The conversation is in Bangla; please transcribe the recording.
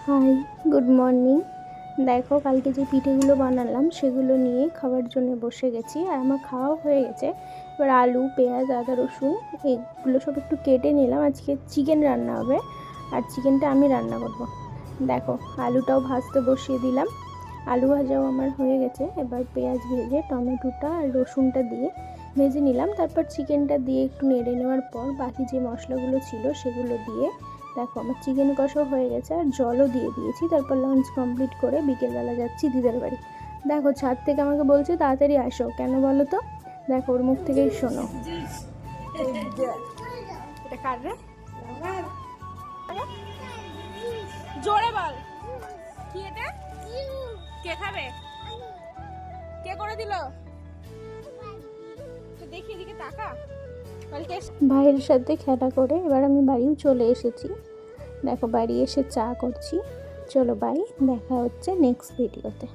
High, good morning. দেখো কালকে যে পিঠেগুলো বানালাম সেগুলো নিয়ে খাওয়ার জন্য বসে গেছি। আর আমার খাওয়া হয়ে গেছে। এবার আলু, পেঁয়াজ, আদা, রসুন এগুলো সব একটু কেটে নিলাম। আজকে চিকেন রান্না হবে, আর চিকেনটা আমি রান্না করব। দেখো আলুটাও ভাজতে বসিয়ে দিলাম। আলু ভাজাও আমার হয়ে গেছে। এবার পেঁয়াজ ভেজে টমেটোটা আর রসুনটা দিয়ে ভেজে নিলাম। তারপর চিকেনটা দিয়ে একটু নেড়ে নেওয়ার পর বাকি যে মশলাগুলো ছিল সেগুলো দিয়ে দেখো আমার চিকেন কষাও হয়ে গেছে, আর জলও দিয়ে দিয়েছি। তারপর লাঞ্চ কমপ্লিট করে বিকেলবেলা যাচ্ছি দিদার বাড়ি। দেখো ছাদ থেকে আমাকে বলছে তাড়াতাড়ি আসো, কেন বলো তো? দেখো ওর মুখ থেকেই শোনো। এটা কার রে? জোরে বল, কি এটা? কে খাবে? কে করে দিল? দেখি এদিকে তাকা। ভাইয়ের সাথে খেলা করে এবার আমি বাড়িও চলে এসেছি। দেখো বাড়ি এসে চা করছি। চলো বাই, দেখা হচ্ছে নেক্সট ভিডিওতে।